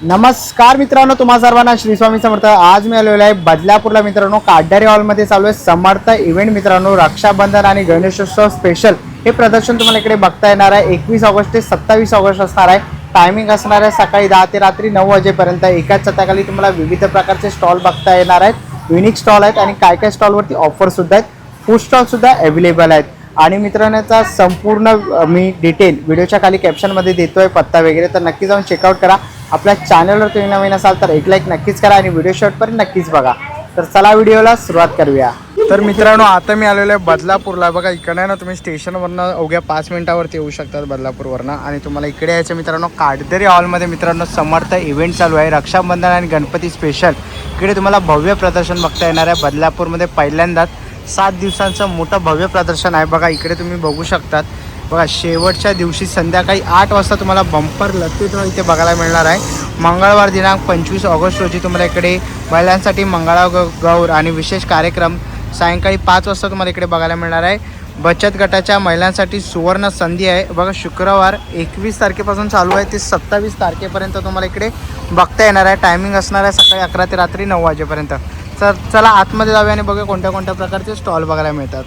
नमस्कार मित्रांनो, तुम्हा सर्वांना श्री स्वामी समर्थ। आज मी आलेलो आहे बदलापूरला मित्रांनो, काड्यारी हॉलमध्ये चालू आहे समर्थ इव्हेंट मित्रांनो। रक्षाबंधन आणि गणेशोत्सव स्पेशल हे प्रदर्शन तुम्हाला इकडे बघता येणार आहे। 21 ऑगस्ट ते 27 ऑगस्ट असणार आहे। टायमिंग असणार आहे सकाळी 10 ते रात्री 9 वाजेपर्यंत। एकाच छताखाली तुम्हाला विविध प्रकारचे स्टॉल बघता येणार आहेत। युनिक स्टॉल आहेत आणि काय काय स्टॉलवरती ऑफर सुद्धा आहेत। फूड स्टॉल सुद्धा अवेलेबल आहेत। आणि मित्रांनो, याचा संपूर्ण मी डिटेल व्हिडिओच्या खाली कॅप्शनमध्ये देतोय, पत्ता वगैरे, तर नक्की जाऊन चेकआउट करा। आपल्या चॅनलवर तुम्ही नवीन असाल तर एक लाईक नक्कीच करा आणि व्हिडिओ शेवटपर्यंत नक्कीच बघा। तर चला व्हिडिओला सुरुवात करूया। तर मित्रांनो, आता मी आलेलो आहे बदलापूरला। बघा इकडे ना तुम्ही स्टेशनवरनं अवघ्या 5 मिनिटावरती येऊ शकतात बदलापूरवरनं। आणि तुम्हाला इकडे यायचं मित्रांनो, काडदेरी हॉलमध्ये मित्रांनो समर्थ इव्हेंट चालू आहे। रक्षाबंधन आणि गणपती स्पेशल इकडे तुम्हाला भव्य प्रदर्शन बघता येणार आहे। बदलापूरमध्ये पहिल्यांदाच 7 दिवसांचं मोठं भव्य प्रदर्शन आहे। बघा इकडे तुम्ही बघू शकतात। बघा शेवटच्या दिवशी संध्याकाळी 8 वाजता तुम्हाला बंपर लत्ती इथे बघायला मिळणार आहे। मंगळवार दिनांक 25 ऑगस्ट रोजी तुम्हाला इकडे महिलांसाठी मंगळागौर आणि विशेष कार्यक्रम सायंकाळी 5 वाजता तुम्हाला इकडे बघायला मिळणार आहे। बचत गटाच्या महिलांसाठी सुवर्ण संधी आहे। बघा शुक्रवार 21 तारखेपासून चालू आहे ते 27 तारखेपर्यंत तुम्हाला इकडे बघता येणार आहे। टायमिंग असणार आहे सकाळी 11 ते रात्री 9 वाजेपर्यंत। तर चला आतमध्ये जाऊया आणि बघा कोणत्या कोणत्या प्रकारचे स्टॉल बघायला मिळतात।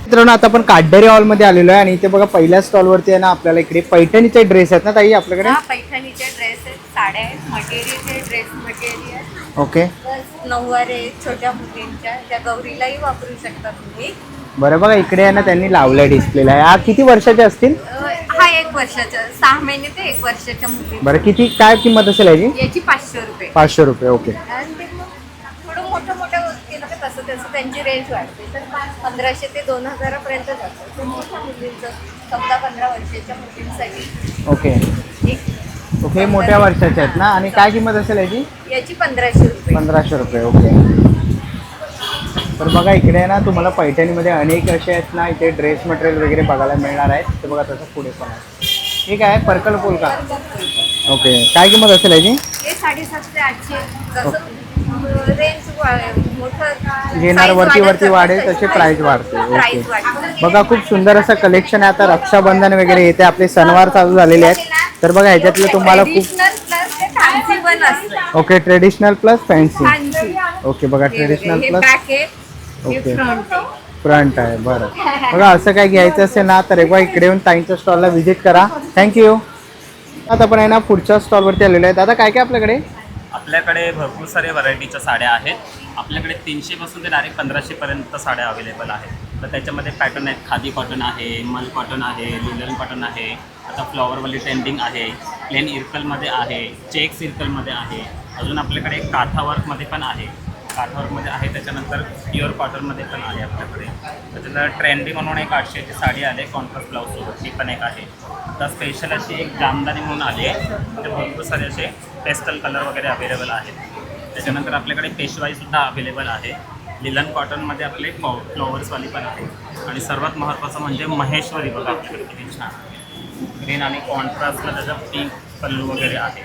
मित्रांनो, आता आपण काडदेरी हॉलमध्ये आलेलो आहे आणि इथे बघा पहिल्या स्टॉलवरती आहे ना आपल्याला इकडे पैठणीचे ड्रेस आहेत ना ताई आपल्याकडे? पैठणीचे ड्रेस आहेत, साड्या आहेत, मटेरियलचे ड्रेस मटेरियल। ओके, नऊवारे छोट्या मुलींच्या, त्या गौरीलाही वापरू शकता तुम्ही। बरं बघा इकडे आहे ना त्यांनी लावलाय डिस्प्लेला। हा किती वर्षाचे असतील? हा 1 वर्षाचा, 6 महिने ते 1 वर्षाच्या मुली। बरं किती काय किंमत असेल याची 500 रुपये। 500 रुपये। ओके, आणि ते मग थोडं मोठं केलं तर तसं त्यांची रेंज वाढते, तर 1500 ते 2000 पर्यंत जातं। ते मोठ्या मुलींचं 14-15 वर्षाच्या मुलींसाठी ओके एक ओके, मोठ्या वर्षाचे आहेत ना। आणि काय किंमत असेल याची 1500 रुपये। 1500 रुपये। ओके, तर बघा इकडे ना तुम्हाला पैठणीमध्ये अनेक असे आहेत ना इथे ड्रेस मटेरियल वगैरे बघायला मिळणार आहेत। ते बघा तसं पुढे पण आहे। ठीक आहे, पर्कल फुल का? ओके, काय किंमत असेल याची? हे 750 ते 800, जसं रेंज मोठं घेणार वरती वाढेल तसे प्राइस वाढते। ओके, बघा खूप सुंदर असं कलेक्शन आहे। आता रक्षाबंधन वगैरे येते, आपले सणवार चालू झालेले आहेत। तर बघा ह्याच्यातलं तुम्हाला खूप okay, traditional plus fancy. Okay, बघा ट्रेडिशनल प्लस ओके फ्रंट आहे। बरं बघा असं काय घ्यायचं असेल ना तर एकदा इकडे येऊन ताईंच्या स्टॉलला व्हिजिट करा। थँक्यू। आता आपण आहे ना पुढच्या स्टॉलवरती आलेलो आहे। दादा काय काय आपल्याकडे भरपूर सारे व्हरायटीच्या साड्या आहेत। आपल्याकडे 300 पासून ते डायरेक्ट 1500 पर्यंत साड्या अवेलेबल आहेत। तर त्याच्यामध्ये पॅटर्न आहेत, खादी कॉटन आहे, मल कॉटन आहे, लिलन कॉटन आहे, आता फ्लॉवरवाली ट्रेंडिंग आहे, प्लेन इरकलमध्ये आहे, चेक इरकलमध्ये आहे, अजून आपल्याकडे काठावर्कमध्ये पण आहे, काठावर्कमध्ये आहे, त्याच्यानंतर प्युअर कॉटनमध्ये पण आहे आपल्याकडे। त्याच्यानंतर ट्रेंडी म्हणून एक 800ची साडी आली आहे कॉन्ट्रास्ट ब्लाऊजसोबत, ती पण एक आहे। आता स्पेशल अशी एक जामदानी म्हणून आली आहे, म्हणजे भरपूर सारे असे पेस्टल कलर वगैरे अवेलेबल आहेत। त्याच्यानंतर आपल्याकडे पेशवाईसुद्धा अवेलेबल आहे। लिलन कॉटनमध्ये आपले फ्लॉवर्सवाली पण आहे। आणि सर्वात महत्त्वाचं म्हणजे महेश्वरी, बघा आपल्याकडे किती छान ग्रीन आणि कॉन्ट्रास्टला त्याचा पिंक पल्लू वगैरे आहे।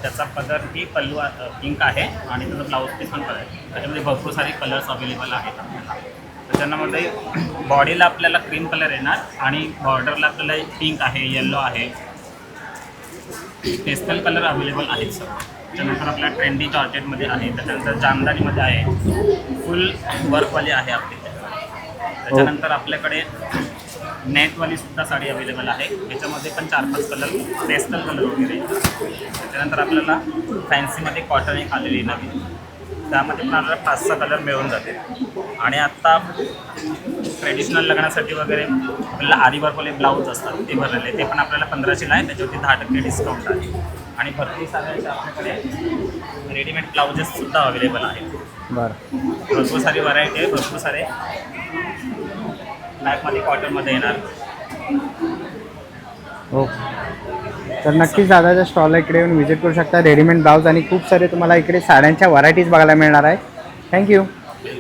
त्याचा कलर ही पल्लू पिंक आहे आणि त्याचा ब्लाऊज पीस पण आहे। त्याच्यामध्ये भरपूर सारे कलर्स अवेलेबल आहेत आपल्याला। त्याच्यामध्ये बॉडीला आपल्याला क्रीम कलर येणार आणि बॉर्डरला आपल्याला पिंक आहे, येल्लो आहे, पेस्टल कलर अवेलेबल आहेत सर। त्याच्यानंतर आपल्या ट्रेंडी जॉर्जेटमध्ये आहे, त्याच्यानंतर जामदानीमध्ये आहे, फुल वर्कवाली आहे आपली। त्याच्यानंतर आपल्याकडे नेटवालीसुद्धा साडी अवेलेबल आहे, याच्यामध्ये पण 4-5 कलर पेस्टल कलर वगैरे। त्याच्यानंतर आपल्याला फॅन्सीमध्ये कॉटन एक आलेली नवीन, त्यामध्ये पण आपल्याला 5-6 कलर मिळून जाते। आणि आत्ता ट्रेडिशनल लग्नासाठी वगैरे आपल्याला आरीवर्कवाले ब्लाऊज असतात ते भरलेले, ते पण आपल्याला 1500ला आहे, त्याच्यावरती 10% डिस्काउंट आहे। आणि भरपूर सारे आपल्याकडे रेडीमेड ब्लाउजेससुद्धा अवेलेबल आहेत। बरं, भरपूर सारी व्हरायटी आहे, भरपूर सारे ब्लॅकमध्ये कॉटनमध्ये येणार। ओके, तर नक्कीच दादाच्या स्टॉलला इकडे येऊन व्हिजिट करू शकता। रेडीमेड ब्लाऊज आणि खूप सारे तुम्हाला इकडे साड्यांच्या व्हरायटीज बघायला मिळणार आहे। थँक्यू।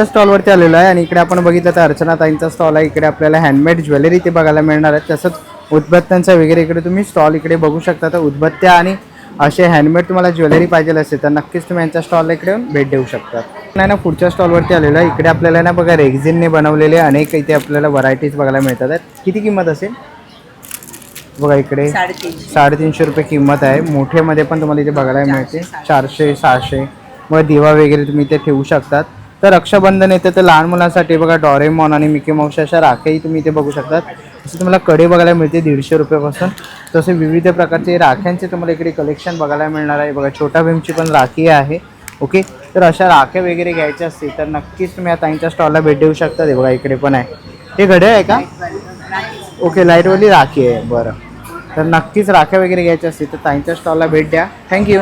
स्टॉलवरती आलेलो आहे आणि इकडे आपण बघितलं तर अर्चना ताईंचा स्टॉल आहे। इकडे आपल्याला हँडमेड ज्वेलरी ते बघायला मिळणार आहे। तसंच उदबत्त्यांचा वगैरे इकडे तुम्ही स्टॉल इकडे बघू शकता। तर उदबत्त्या आणि असे हँडमेड तुम्हाला ज्वेलरी पाहिजे असेल तर नक्कीच तुम्ही यांच्या स्टॉलला इकडे येऊन भेट देऊ शकता। नाही ना पुढच्या स्टॉलवरती आलेलो आहे। इकडे आपल्याला ना बघा रेक्झिनने बनवलेले अनेक इथे आपल्याला व्हरायटीज बघायला मिळतात। किती किंमत असेल? बघा इकडे 350 रुपये किंमत आहे. मोठेमध्ये पण तुम्हाला इथे बघायला मिळते 400 600. मग दिवा वगैरे तुम्ही इथे ठेवू शकतात. तर रक्षाबंधन येते तर लहान मुलांसाठी बघा डॉरेमॉन आणि मिकी माऊस अशा राख्याही तुम्ही इथे बघू शकतात. तसं तुम्हाला कडे बघायला मिळते 150 रुपयापासून. तसे विविध प्रकारचे राख्यांचे तुम्हाला इकडे कलेक्शन बघायला मिळणार आहे. बघा छोटा भीमची पण राखी आहे. ओके, तर अशा राख्या वगैरे घ्यायच्या असतील तर नक्कीच तुम्ही या ताईंच्या स्टॉलला भेट देऊ शकता. हे बघा इकडे पण आहे. हे घड्याळ आहे का? ओके, लाईटवाली राखी आहे. बरं, तर नक्कीच राख्या वगैरे घ्यायच्या असतील तर ताईंच्या स्टॉलला भेट द्या. थँक्यू.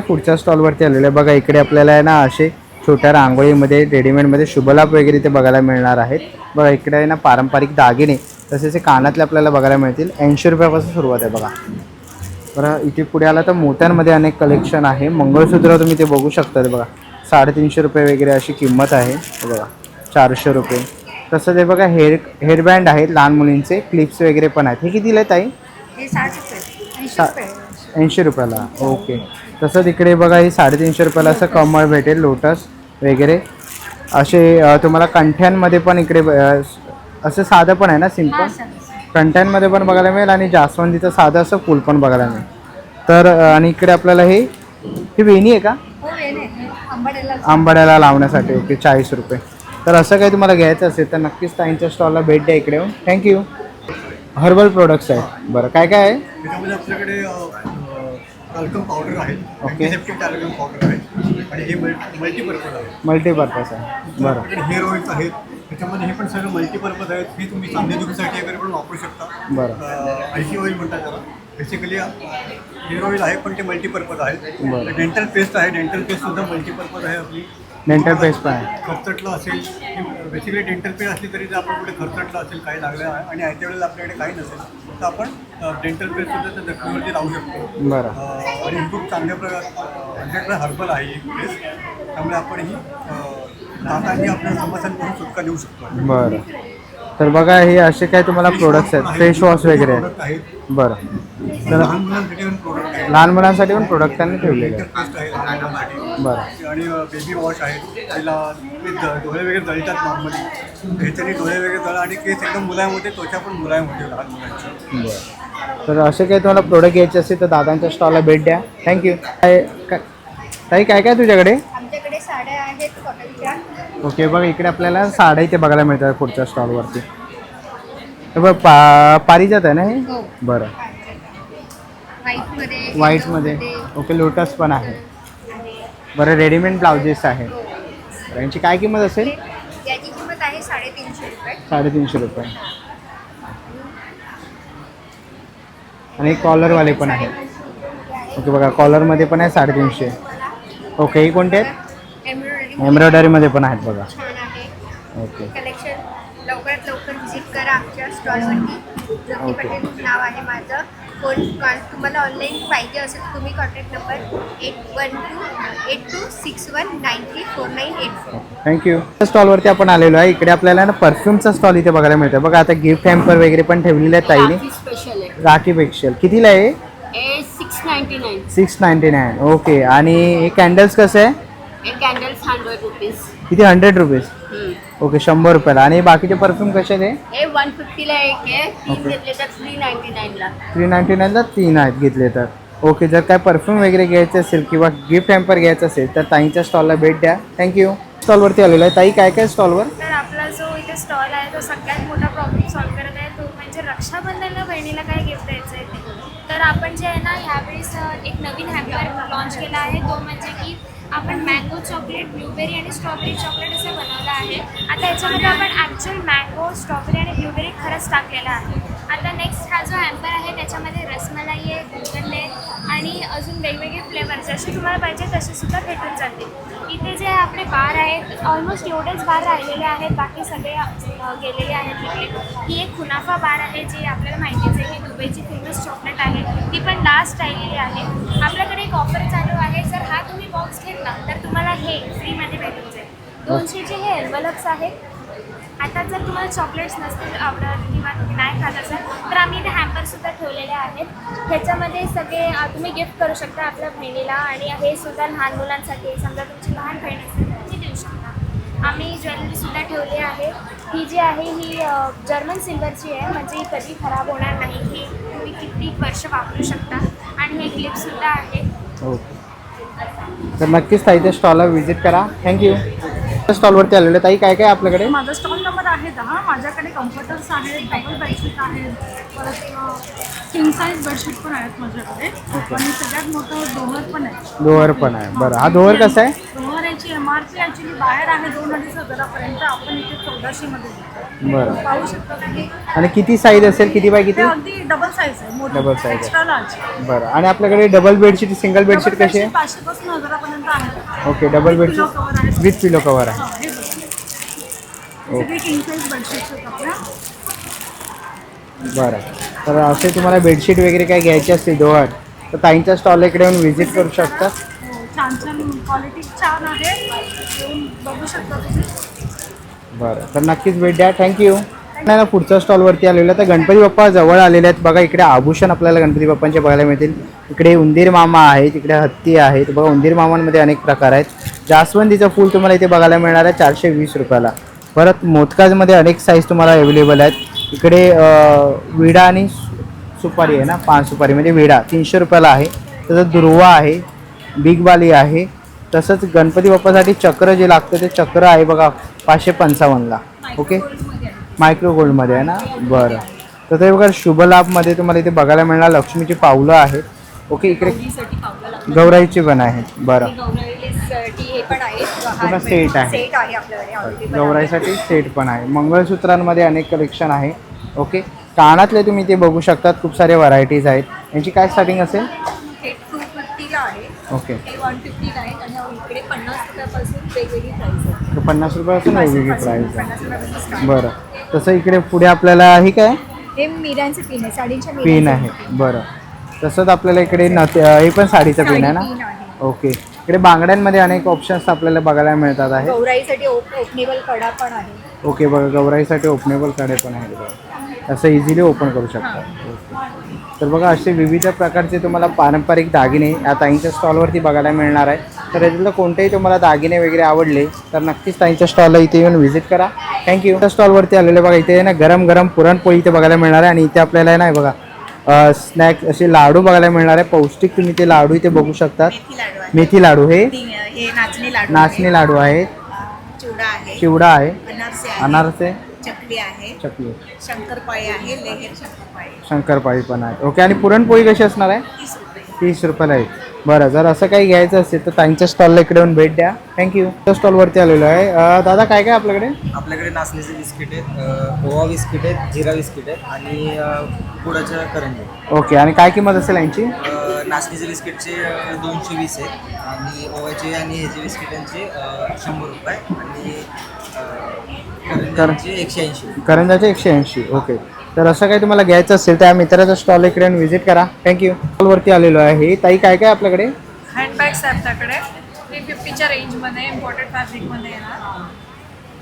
पुढच्या स्टॉलवरती आलेलो आहे. बघा इकडे आपल्याला आहे ना असे छोट्या रांगोळीमध्ये रेडीमेडमध्ये शुभलाभ वगैरे इथे बघायला मिळणार आहेत. बघा इकडे आहे ना पारंपरिक दागिने तसेच हे कानातले आपल्याला बघायला मिळतील. 80 रुपयापासून सुरुवात आहे बघा. बरं, इथे पुढे आला तर मोत्यांमध्ये अनेक कलेक्शन आहे. मंगळसूत्र तुम्ही ते बघू शकता. ते बघा 350 रुपये वगैरे अशी किंमत आहे. हे बघा 400 रुपये. तसं ते बघा हेअरबँड आहेत लहान मुलींचे, क्लिप्स वगैरे पण आहेत. हे कितीला आहे ताई? हे 60 रुपये 80 रुपयाला. ओके, तसं तिकडे बघा ही 350 रुपयाला असं कमळ भेटेल, लोटस वगैरे असे तुम्हाला कंठ्यांमध्ये पण इकडे असं साधं पण आहे ना सिंपल कंठ्यांमध्ये पण बघायला मिळेल आणि जास्वंदीचं साधं असं फुल पण बघायला मिळेल. तर आणि इकडे आपल्याला ही वेणी आहे का? आंबाड्याला लावण्यासाठी. ओके, 40 रुपये. तर असं काही तुम्हाला घ्यायचं असेल तर नक्कीच ताईंच्या स्टॉलला भेट द्या इकडे येऊन. थँक्यू. हर्बल प्रोडक्ट्स आहेत. बरं, काय काय आहे? त्याच्यामध्ये आपल्याकडे टाल्कम पावडर आहे. ओके. अँटिसेप्टिक टाल्कम पावडर आहे आणि हे मल्टीपर्पज आहे. मल्टीपर्पज आहे. बरं, आपल्याकडे हेअर ऑइल्स आहेत. त्याच्यामध्ये हे पण सगळं मल्टीपर्पज आहेत. हे तुम्ही सांधेदुखीसाठी वगैरे पण वापरू शकता. बरं. आयसी ऑइल म्हणतात त्याला. बेसिकली हेअर ऑइल आहे पण ते मल्टीपर्पज आहे. बरं. डेंटल पेस्ट आहे. डेंटल पेस्टसुद्धा मल्टीपर्पज आहे आपली. डेंटल पेस्ट पण आहे. खर्चटलं असेल, बेसिकली डेंटल पेस्ट असली तरी जर आपण कुठे खर्चटलं असेल, काही लागलं आहे आणि आयत्या वेळेला आपल्याकडे काही नसेल तर आपण डेंटल पेस्टसुद्धा त्या जखमेवरती लावू शकतो. बरं, आणि ही खूप चांगल्या आमच्याकडे हर्बल आहे ही पेस्ट. त्यामुळे आपण ही दातांनी आपल्या समस्यांपासून सुटका देऊ शकतो. बरं. तर बघा हे असे काय तुम्हाला प्रोडक्ट्स आहेत, फेस वॉश वगैरे प्रोडक्ट आहेत. बरं, तर लहान मुलांसाठी पण प्रोडक्ट आहेत. लहान मुलांसाठी पण प्रोडक्ट त्यांनी ठेवलेले आहेत. पेस्ट आहे लहान मुलांसाठी. बरं, आणि बेबी वॉश आहे. त्याला ते डोळे वगैरे जळतात नॉर्मली. ह्याच्याने डोळे वगैरे जळ आणि केस एकदम मुलायम होते, त्वचा पण मुलायम होते लहान मुलांची. बरं. तर असे काही तुम्हाला प्रोडक्ट घ्यायचे असतील तर दादांच्या स्टॉलला भेट द्या. थँक्यू. ताई काय काय तुझ्याकडे? आमच्याकडे साड्या आहेत कॉटनच्या. ओके, बघा इकडे आपल्याला साड्या इथे बघायला मिळतात पुढच्या स्टॉलवरती. तर बघ पारिजात आहे ना हे? हो. बरं, व्हाईटमध्ये व्हाईटमध्ये. ओके, लोटस पण आहे. बरं, रेडीमेड ब्लाउजेस आहे. बरं, यांची काय किंमत असेल? याची किंमत आहे 350 रुपये. 350 रुपये. आणि कॉलरवाले पण आहेत. ओके, बघा कॉलरमध्ये पण आहे 350. ओके, ही कोणते आहेत? एम्ब्रॉयडरीमध्ये पण आहेत बघा. छान आहे ओके, कलेक्शन. लवकरात लवकर व्हिजिट करा आमच्या स्टॉलवरती. ज्योती ओके. पटेल नाव आहे माझं. तुम्हाला ऑनलाईन पाहिजे असेल तर तुम्ही कॉन्टॅक्ट नंबर 812261934984. थँक्यू. स्टॉलवरती आपण आलेलो आहे. इकडे आपल्याला ना परफ्यूमचा स्टॉल इथे बघायला मिळतं. बघा आता गिफ्ट हॅम्पर वगैरे पण ठेवलेले आहेत ताईने. स्पेशल आहे राखी पेक्षल कितीला आहे? हे 699. 699. ओके, आणि हे कॅन्डल्स कसं आहे? हे कॅन्डल्स 100 रुपीज. किती? 100 रुपीज. ओके, 100 रुपयाला. आणि बाकीचे परफ्यूम कसे आहे? हे 150 ला एक आहे. तीन ओके. घेतले तर 399 ला. 399ला 3 आहेत घेतले तर. ओके, जर काय परफ्यूम वगैरे घ्यायचं असेल किंवा गिफ्ट हॅम्पर घ्यायचं असेल तर ताईंच्या स्टॉलला भेट द्या. थँक्यू. स्टॉलवरती आलेलो आहे. ताई काय काय स्टॉलवर? तर आपला जो इथे स्टॉल आहे तो सगळ्यात मोठा प्रॉब्लेम सॉल्व्ह करत आहे. तो म्हणजे रक्षाबंधनला बहिणीला काय गिफ्ट द्यायचं आहे ते. तर आपण जे आहे ना ह्यावेळेस एक नवीन हॅम्पर लॉन्च केला आहे. तो म्हणजे की आपण मँगो चॉकलेट, ब्लूबेरी आणि स्ट्रॉबेरी चॉकलेट असं बनवलं आहे. आता याच्यामध्ये आपण ॲक्च्युअल मँगो, स्ट्रॉबेरी आणि ब्लूबेरी खरंच टाकलेला आहे. आता नेक्स्ट हा जो हॅम्पर आहे त्याच्यामध्ये रसमलाई आहे, गुलकंद आहे आणि अजून वेगवेगळे फ्लेवर जसे तुम्हाला पाहिजे तसे सुद्धा भेटून जातील. इथे जे आपले बार आहेत ऑलमोस्ट एवढेच बार राहिलेले आहेत, बाकी सगळे गेलेले आहेत इकडे. ही एक खुनाफा बार आहे जी आपल्याला माहितीच आहे. ही दुबईची फेमस चॉकलेट आहे. ती पण लास्ट राहिलेली आहे. आपल्याकडे एक ऑफर चालू आहे. जर हा तुम्ही बॉक्स घेतला तर तुम्हाला हे फ्रीमध्ये भेटून जाईल. 200चे हे एन्व्हलप्स आहेत. आता जर तुम्हाला चॉकलेट्स नसतील आवडत किंवा तुम्ही नाही खात असाल तर आम्ही इथे हॅम्परसुद्धा ठेवलेले आहेत. ह्याच्यामध्ये सगळे तुम्ही गिफ्ट करू शकता आपल्या बहिणीला. आणि हे सुद्धा लहान मुलांसाठी, समजा तुमची लहान बहीण असेल तर तुम्ही देऊ शकता. आम्ही ज्वेलरीसुद्धा ठेवली आहे. ही जी आहे ही जर्मन सिल्वरची आहे, म्हणजे ही कधी खराब होणार नाही. ही तुम्ही किती वर्ष वापरू शकता. आणि हे क्लिपसुद्धा आहे. ओके, तर नक्कीच ताईच्या स्टॉलला व्हिजिट करा. थँक्यू. स्टॉलवरती आलेले ताई, काय काय आपल्याकडे? माझा स्टॉल नंबर आहे 10. माझ्याकडे कम्फर्टर्स आहेत, डबल बेडशीट आहेत, परत किंग साईज बेडशीट पण आहेत माझ्याकडे. आणि सगळ्यात मोठं डोअर पण आहे. डोअर पण आहे. बरं, हा डोअर कसा आहे? डोअर याची MRP ॲक्च्युली बाहेर आहे 2-2.5 हजारापर्यंत. आपण इथे 1400 मध्ये देतो. बरं, पाहू शकता तुम्ही. आणि किती साईज असेल, किती बाय ते किती? अगदी डबल साईज आहे, मोठी Double size आहे. Extra large. बरं, आणि आपल्याकडे डबल बेडशीट, सिंगल बेडशीट कशी आहे? 500 पासून 1000 आहे. Okay, double Pillow bedsheet cover आहे. विथ पिलो कवर आहे. हा, हे बघा. सगळे किंग साईज बेडशीट्स आहेत आपल्या. बरं, तर असे तुम्हाला बेडशीट वगैरे काय घ्यायचे असतील डोअर, तर ताईंच्या स्टॉल इकडे येऊन व्हिजिट करू शकता. हो, छान छान क्वालिटी छान आहे. येऊन बघू शकता तुम्ही. बरं, तर नक्कीच भेट द्या. थँक्यू. नाही ना, पुढच्या स्टॉलवरती आलेलं तर गणपती बाप्पा जवळ आलेले आहेत. बघा इकडे आभूषण आपल्याला गणपती बाप्पांचे बघायला मिळतील. इकडे उंदीर मामा आहेत, इकडे हत्ती आहेत. बघा उंदीर मामांमध्ये अनेक प्रकार आहेत. जास्वंदीचं फूल तुम्हाला इथे बघायला मिळणार आहे 420 रुपयाला. परत मोदकाजमध्ये अनेक साईज तुम्हाला अवेलेबल आहेत. इकडे विडा आणि सुपारी आहे ना, पान सुपारी म्हणजे विडा 300 रुपयाला आहे. तसंच दुर्वा आहे, बिग बाली आहे. तसंच गणपती बाप्पासाठी चक्र जे लागतं ते चक्र आहे बघा 555ला. ओके, मायक्रो गोल्डमध्ये आहे ना. बरं, तर ते बघा शुभलाभमध्ये तुम्हाला इथे बघायला मिळणार लक्ष्मीची पावलं आहेत. ओके, इकडे गौराईची पण आहेत. बरं, हे पण आहे. पुन्हा सेट आहे. सेट आहे आपल्याकडे already. गौराईसाठी सेट पण आहे. मंगळसूत्रांमध्ये अनेक कलेक्शन आहे. ओके, कानातले तुम्ही ते बघू शकतात, खूप सारे व्हरायटीज आहेत. यांची काय स्टार्टिंग असेल? हे 250ला आहे. ओके, हे 150ला आहे. आणि इकडे 50 रुपयापासून वेगवेगळी प्राईस आहे. तर 50 रुपयापासून वेगवेगळी प्राईस आहे. 50 रुपयापासून start. बरं, तसं इकडे पुढे आपल्याला ही काय हे मिऱ्यांचे पिन आहे, साडींच्या पिन आहे. बरं, तसंच आपल्याला इकडे हे पण साडीचं पिन आहे ना. पिन आहे. ओके, इकडे बांगड्यांमध्ये अनेक ऑप्शन्स आपल्याला बघायला मिळतात आहे. गौराईसाठी ओपनेबल कडा पण आहे. ओके, बघा गौराईसाठी ओपनेबल कडे पण आहेत बघा, असं इझिली ओपन करू शकता. ओके, तर बघा असे विविध प्रकारचे तुम्हाला पारंपरिक दागिने या ताईंच्या स्टॉलवरती बघायला मिळणार आहे. तर याच्यातलं कोणतेही तुम्हाला दागिने वगैरे आवडले तर नक्कीच ताईंच्या स्टॉलला इथे येऊन व्हिजिट करा. थँक्यू. त्या स्टॉलवरती आलेले बघा इथे ना गरम गरम पुरणपोळी इथे बघायला मिळणार आहे. आणि इथे आपल्याला आहे ना बघा स्नॅक असे लाडू बघायला मिळणार आहे. पौष्टिक तुम्ही ते लाडू इथे बघू शकतात. मेथी लाडू हे नाचणी लाडू आहेत. चिवडा आहे, अनारसे, चकली, शंकरपाळी पण आहे. ओके, आणि पुरणपोळी कशी असणार आहे? 30 रुपयाला आहे. बरं, जर असं काही घ्यायचं असेल तर ताईंच्या स्टॉलला इकडे येऊन भेट द्या. थँक्यू. त्या स्टॉलवरती आलेलो आहे. दादा काय काय आपल्याकडे? आपल्याकडे नाचणीचे बिस्किट आहेत, ओवा बिस्किट आहेत, जिरा बिस्किट आहेत आणि गुळाच्या करंजी. ओके, आणि काय किंमत असेल यांची? नाचणीचे बिस्किटचे 220 आहेत आणि ओव्याचे आणि ह्याचे बिस्किटांचे 100 रुपये आणि करंजीचे 180. करंजाचे 180. ओके, तर असं काही तुम्हाला घ्यायचं असेल तर या मित्राचा स्टॉल इकडे येऊन व्हिजिट करा. थँक्यू. स्टॉलवरती आलेलो आहे. ताई काय काय आपल्याकडे? हँडबॅग्स आहे आपल्याकडे 350च्या रेंजमध्ये, इम्पॉर्टेड फॅब्रिकमध्ये येणार.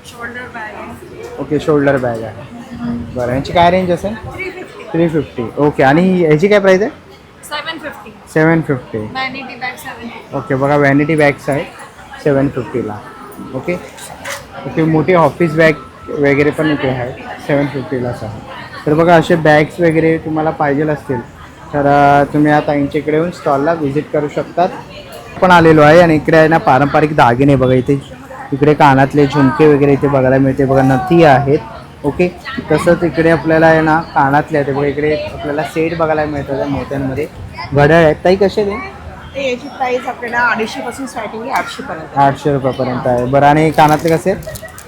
शोल्डर बॅग आहे. ओके, शोल्डर बॅग आहे. बरं, यांची काय रेंज असेल? 350. ओके, आणि याची काय प्राईस आहे? 750. 750. Vanity bag 750. ओके, बघा व्हॅनिटी बॅग्स आहेत 750ला. ओके, ओके, मोठी ऑफिस बॅग वगैरे पण इथे आहे 750लाच आहे. तर बघा असे बॅग्स वगैरे तुम्हाला पाहिजे असतील तर तुम्ही आता ताईंच्या इकडे येऊन स्टॉलला व्हिजिट करू शकतात. पण आलेलो आहे आणि इकडे आहे ना पारंपरिक दागिने बघा इथे. इकडे कानातले झुमके वगैरे इथे बघायला मिळते. बघा नथी आहेत. ओके, तसंच इकडे आपल्याला आहे ना कानातले आहेत. बघा इकडे आपल्याला सेट बघायला मिळतात मोत्यांमध्ये. घड्याळ आहेत. ताई कसे ते? याची प्राईस आपल्याला 250 पासून स्टार्टिंग आहे 800 पर्यंत. 800 रुपयापर्यंत आहे. बरं, आणि कानातले कसे आहेत?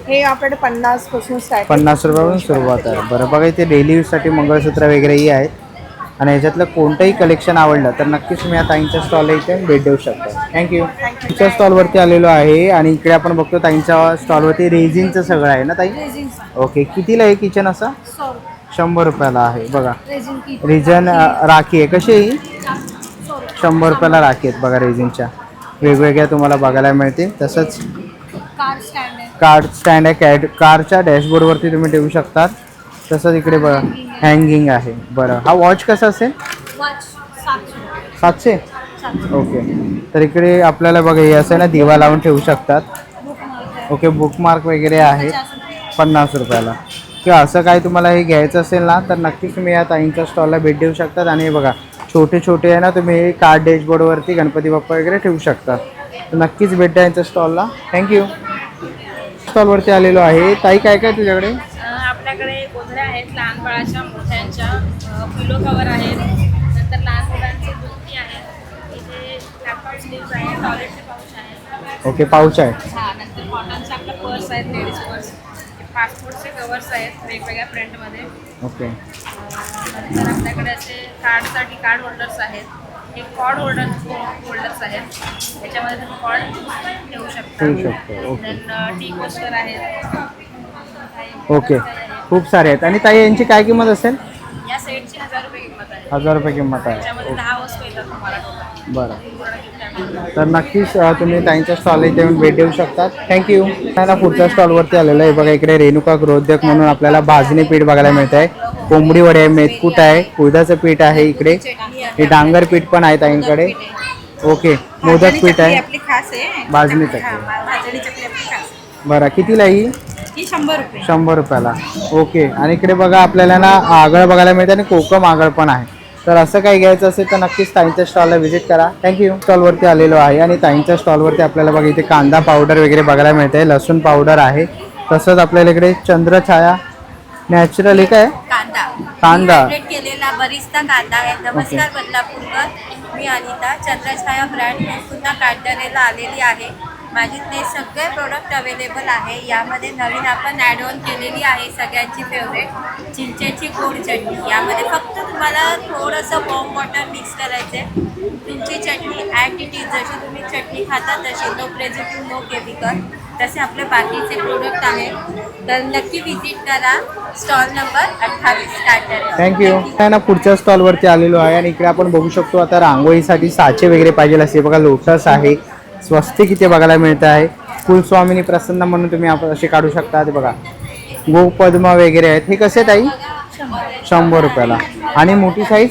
हे आपल्याकडे 50 पासून स्टार्ट. 50 रुपयापासून सुरुवात आहे. बरं, बघा इथे डेली यूजसाठी मंगळसूत्र वगैरेही आहेत. आणि ह्याच्यातलं कोणतंही कलेक्शन आवडलं तर नक्कीच तुम्ही या ताईंच्या स्टॉलला इथे भेट देऊ शकता. थँक्यू. तुमच्या स्टॉलवरती आलेलो आहे आणि इकडे आपण बघतो ताईंच्या स्टॉलवरती रेझिनचं सगळं आहे ना ताई? ओके, कितीला आहे किचन असं? 100 रुपयाला आहे. बघा रेझिन राखी आहे. कशी आहे ही? 100 रुपयाला राखी आहेत बघा रेझिनच्या. वेगवेगळ्या तुम्हाला बघायला मिळते. तसंच कार स्टँड आहे. कारच्या डॅशबोर्डवरती तुम्ही ठेवू शकतात. तसंच इकडे बघा हँगिंग आहे. बरं, हा वॉच कसा असेल? 700. ओके, तर इकडे आपल्याला बघा हे असं ना दिवा लावून ठेवू शकतात. ओके, बुकमार्क वगैरे आहेत. 50 रुपयाला. किंवा असं काही तुम्हाला हे घ्यायचं असेल ना तर नक्कीच तुम्ही या ताईंच्या स्टॉलला भेट देऊ शकतात. आणि हे बघा छोटे छोटे आहे ना, तुम्ही हे कार डॅशबोर्डवरती गणपती बाप्पा वगैरे ठेवू शकता. तर नक्कीच भेट द्या यांच्या स्टॉलला. थँक्यू. स्टॉलवरती आलेलो आहे. ताई काय काय तुझ्याकडे? आपल्याकडे गोधड्या आहेत लहान बाळाच्या मोठ्यांच्या, पिलो कवर आहेत, नंतर लहान मुलांचे धोती आहेत, इथे लॅपटॉप स्लीव्स आहेत, टॉयलेटचे पाऊच आहेत. ओके, पाऊच आहे. हां, नंतर कॉटनचे आपले पर्स आहेत, लेडीज पर्स, पासपोर्टचे कवर्स आहेत वेगवेगळ्या प्रिंटमध्ये. ओके. नंतर आपल्याकडे असे कार्डसाठी कार्ड होल्डर्स आहेत, हे कॉर्ड होल्डर्स आहेत, याच्यामध्ये तुम्ही कॉर्ड ठेवू शकता. ठेवू शकतो. ओके देन टी कोस्टर आहेत. ओके, खूप सारे आहेत. आणि ताई यांची काय किंमत असेल? या सेटची 1000 रुपये किंमत आहे. 1000 रुपये किंमत आहे. त्याच्यामध्ये 10 वस्तू येतात तुम्हाला टोटल. बरं. पूर्ण gift आहे. तर नक्कीच तुम्ही ताईंच्या स्टॉलला इथे येऊन भेट देऊ शकतात. थँक्यू. ना पुढच्या स्टॉलवरती आलेलं आहे बघा. इकडे रेणुका गृहोद्योग म्हणून आपल्याला भाजणी पीठ बघायला मिळत आहे. कोंबडी वडे आहे, मेथकूट आहे, उडदाचं पीठ आहे, इकडे हे डांगर पीठ पण आहे ताईंकडे. ओके, मोदक पीठ आहे, आपली खास आहे. भाजणी चटणी. भाजणी चकली आपली खास. बरं, कितीला ही? ही 100 रुपये. 100 रुपयाला. ओके. आणि इकडे बघा आपल्याला ना आगळ बघायला मिळते आणि कोकम आगळ पण आहे. तर असं काही घ्यायचं असेल तर नक्कीच ताईंच्या स्टॉलला व्हिजिट करा. थँक्यू. स्टॉलवरती आलेलो आहे आणि ताईंच्या स्टॉलवरती आपल्याला बघा इथे कांदा पावडर वगैरे बघायला मिळते, लसूण पावडर आहे. तसंच आपल्याला इकडे चंद्रछाया नॅचरल एक आहे कांदा हायड्रेट केलेला बरिस्ता कांदा आहे. नमस्कार बदलापूरकर, मी अनिता. चंद्रछाया ब्रँड हे पुन्हा काढण्याला आलेली आहे. माझे सगळे प्रोडक्ट अवेलेबल आहे. यामध्ये नवीन आपण ॲड ऑन केलेली आहे सगळ्यांची फेवरेट चिंचेची गोड चटणी. यामध्ये फक्त तुम्हाला थोडंसं वॉर्म वॉटर मिक्स करायचे. तुमची चटणी ॲट इट इज जशी तुम्ही चटणी खाता तशी, नो प्रेझर्वेटिव्ह, नो केमिकल. तसे आपले बाकीचे प्रोडक्ट आहेत. तर नक्की व्हिजिट करा. Stall number 28 starter. थँक्यू. ना पुढच्या स्टॉलवरती आलेलो आहे आणि इकडे आपण बघू शकतो आता रांगोळीसाठी साचे वगैरे पाहिजे असे बघा. लोटस आहे, स्वस्तिक इथे बघायला मिळत आहे. कुलस्वामिनी प्रसन्न म्हणून तुम्ही आपण असे काढू शकता. ते बघा गोपद्म वगैरे आहेत. हे कसे ताई? 100 रुपयाला. आणि मोठी साईज?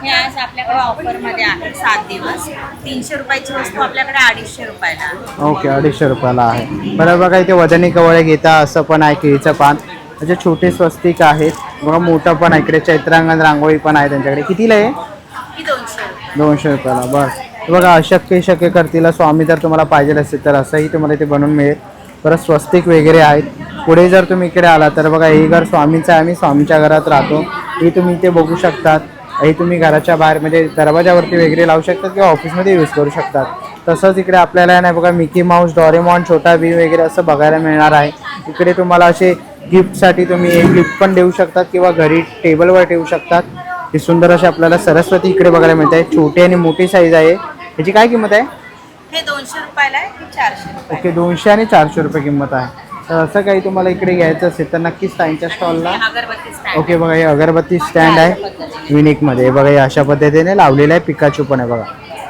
हे आज आपल्याकडे ऑफरमध्ये आहे 7 दिवस. 300 रुपयाची वस्तू आपल्याकडे 250 रुपयाला आहे. ओके, 250 रुपयाला आहे. बरं बघा इथे वजनी कवळे घेता असं पण आहे, केळीचं पान. म्हणजे छोटे स्वस्तिक आहेत बघा, मोठं पण आहे. इकडे चैत्रांगण रांगोळी पण आहे त्यांच्याकडे. कितीला आहे? ही 200 रुपये. 200 रुपयाला. बरं बघा अशक्य शक्य करतीला स्वामी जर तुम्हाला पाहिजे असेल तर असंही तुम्हाला इथे बनवून मिळेल. परत स्वस्तिक वगैरे आहेत. पुढे जर तुम्ही इकडे आला तर बघा हे घर स्वामीचं आहे. आम्ही स्वामीच्या घरात राहतो. हे तुम्ही इथे बघू शकतात. हे तुम्ही घराच्या बाहेर म्हणजे दरवाजावरती वगैरे लावू शकतात किंवा ऑफिसमध्ये यूज करू शकतात. तसंच इकडे आपल्याला नाही बघा मिकी माऊस, डोरेमॉन, छोटा भीम वगैरे असं बघायला मिळणार आहे. इकडे तुम्हाला असे गिफ्टसाठी तुम्ही एक गिफ्ट पण देऊ शकतात किंवा घरी टेबलवर ठेवू शकतात. हे सुंदर असे आपल्याला सरस्वती इकडे बघायला मिळत आहे. छोटी आणि मोठी साईज आहे. ह्याची काय किंमत आहे? हे 200 रुपयाला आहे. हे 400 रुपये. ओके, 200 आणि 400 रुपये किंमत आहे. तर असं काही तुम्हाला इकडे घ्यायचं असेल तर नक्कीच ताईंच्या स्टॉलला. अगरबत्ती स्टँड. ओके बघा हे अगरबत्ती स्टँड आहे युनिकमध्ये. बघा हे अशा पद्धतीने लावलेलं आहे. पिकाचू पण आहे बघा.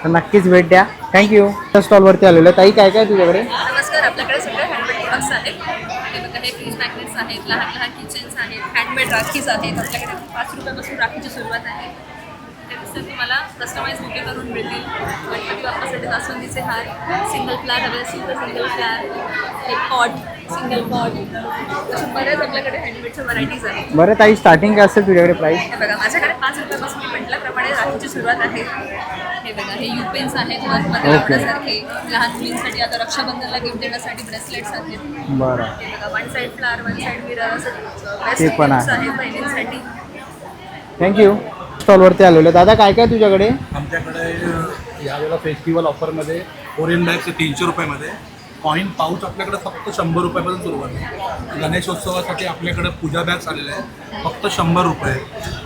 तर नक्कीच भेट द्या. थँक्यू. त्या स्टॉलवरती आलेलं आहे. ताई काय काय तुझ्याकडे? नमस्कार. आपल्याकडे सगळे हँडमेड प्रोडक्ट्स आहेत. हे बघा हे फ्रीज मॅग्नेट्स आहेत, लहान लहान किचन्स आहेत, हँडमेड राखीज आहेत. आपल्याकडे 5 रुपयापासून राखीची सुरुवात आहे. त्यानुसार तुम्हाला कस्टमाइज बुके करून मिळतील. गणपती बाप्पासाठी जास्वंदीचे हार, सिंगल फ्लावर हवे असेल तर सिंगल फ्लावर, एक पॉट, सिंगल पॉट, अशा बऱ्याच आपल्याकडे हँडमेडच्या व्हरायटीज आहेत. बरं ताई स्टार्टिंग काय असेल तुझ्याकडे प्राईस? हे बघा माझ्याकडे 5 रुपयापासून मी म्हटल्याप्रमाणे राखीची सुरुवात आहे. हे बघा हे युपेन्स आहेत वर्कमध्ये लावण्यासारखे. लहान मुलींसाठी आता रक्षाबंधनला गिफ्ट देण्यासाठी ब्रेसलेट्स आहेत. बरं. हे बघा 1 साईड फ्लावर 1 साईड मिरर असं ते बेस्ट पण गिफ्ट्स आहे. आहेत बहिणींसाठी. थँक्यू. स्टॉलवरती आलेलो आहे. दादा काय काय तुझ्याकडे? आमच्याकडे यावेळेला फेस्टिवल ऑफरमध्ये कोरियन बॅग्स 300 रुपयामध्ये. कॉईन पाऊच आपल्याकडे फक्त 100 रुपयापासून सुरुवात आहे. गणेशोत्सवासाठी आपल्याकडे पूजा बॅग्स आलेल्या आहेत फक्त 100 रुपये.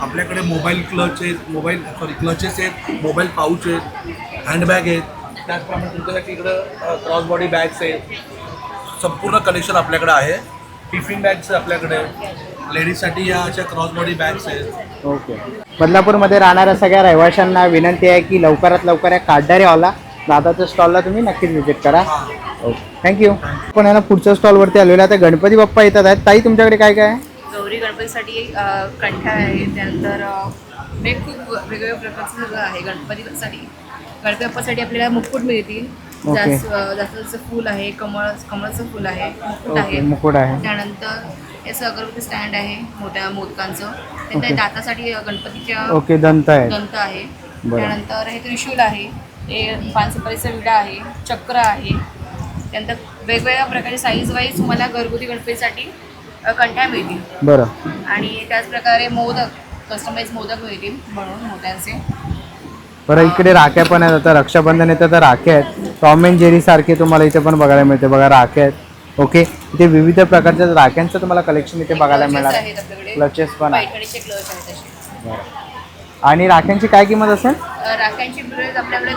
आपल्याकडे मोबाईल क्लच आहेत, क्लचेस आहेत, मोबाईल पाऊच आहेत, हँडबॅग आहेत. त्याचप्रमाणे तुमच्यासाठी इकडं क्रॉस बॉडी बॅग्स आहेत. संपूर्ण कलेक्शन आपल्याकडे आहे. टिफिन बॅग्स आपल्याकडे लेडीजसाठी या अशा क्रॉस बॉडी बॅग्स आहेत. ओके. बदलापूरमध्ये राहणाऱ्या सगळ्या रहिवाशांना विनंती आहे की लवकरात लवकर या काढणारे हॉलला दादाच्या स्टॉलला तुम्ही नक्कीच व्हिजिट करा. Okay, thank you. पण आहे ना पुढच्या स्टॉलवरती आलेला आता गणपती बाप्पा येतात आहेत. ताई तुमच्याकडे काय काय आहे? गौरी गणपतीसाठी कंठा आहे. त्यानंतर खूप वेगवेगळ्या प्रकारचं सगळं आहे. गणपतीसाठी गणपती बाप्पासाठी आपल्याला मुकुट मिळतील. ओके. जास्वंदचं फूल आहे, कमळाचं फूल आहे, मुकुट ओके आहे. मुकुट आहे. त्यानंतर याचं अगरबत्ती स्टँड आहे मोठ्या मोदकांचं. ओके. त्यानंतर दातासाठी गणपतीच्या ओके दंत आहे. दंत आहे. बरं. त्यानंतर हे त्रिशूल आहे, हे पान सुपारीचा विडा आहे, चक्र आहे. त्यानंतर वेगवेगळ्या प्रकारचे साईज वाईज तुम्हाला घरगुती गणपतीसाठी कंठ्या मिळतील. बरं. आणि त्याचप्रकारे मोदक, कस्टमाइज मोदक मिळतील बनवून मोत्यांचे. बरं इकडे राख्या पण आहेत. आता रक्षाबंधन येतं तर राख्या आहेत. टॉम अँड जेरी सारखे तुम्हाला इथे पण बघायला मिळते बघा राख्या आहेत. ओके इथे विविध प्रकारच्या राख्यांचं तुम्हाला कलेक्शन इथे बघायला मिळणार. आहेत आपल्याकडे. क्लचेस पण आहे. पैठणीचे क्लच आहेत तसे. बरं. आणि राख्यांची काय किंमत असेल? राख्यांची प्राइस आपल्याकडे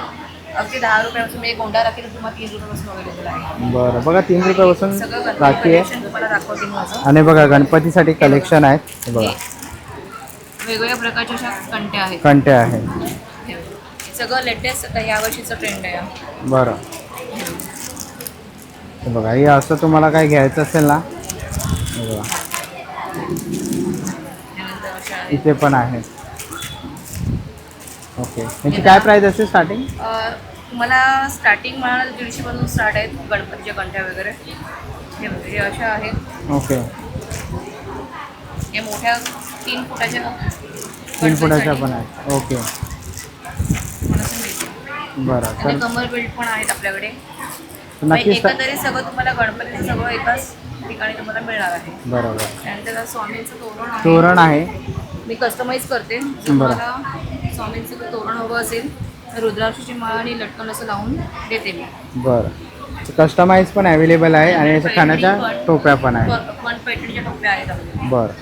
अगदी 10 रुपयापासून म्हणजे गोंडा राखी तर तुम्हाला 3 रुपयापासून अवेलेबल आहे. बरं बघा 3 रुपयापासून सगळं राखी गणपती आहे. कलेक्शन तुम्हाला दाखवतील माझं. आणि बघा गणपतीसाठी कलेक्शन आहेत. हे बघा वेगवेगळ्या प्रकारच्या अशा कंट्या आहेत. कंटे आहेत. हे सगळं लेटेस्ट आता या वर्षीचं ट्रेंड आहे. बरं हे बघा हे असं तुम्हाला काय घ्यायचं असेल ना हे बघा त्यानंतर अशा आहेत. इथे पण आहे. ओके याची काय प्राईस असेल स्टार्टिंग? तुम्हाला स्टार्टिंग म्हणाल 150 पासून स्टार्ट आहेत गणपतीच्या कंठ्या वगैरे. हे अशा आहेत. ओके हे मोठ्या 3 फुटाच्या 3 फुटाच्या पण आहेत. ओके बरं आणि तर कमर बेल्ट पण आहेत आपल्याकडे. नक्कीच एकंदरीत सगळं तुम्हाला गणपतीचं सगळं एकाच ठिकाणी तुम्हाला मिळणार आहे. बरोबर. त्यानंतर स्वामींचं तोरण आहे. तोरण आहे. मी कस्टमाइज करते. जर तुम्हाला स्वामींचं तोरण हवं असेल तर रुद्राक्षाची माळ आणि लटकन असं लावून देते मी. बरं कस्टमाइज पण अवेलेबल आहे आणि याच्या खाण्याच्या टोप्या पण आहे. पण पैठणीच्या टोप्या आहेत आपल्याकडे. बरं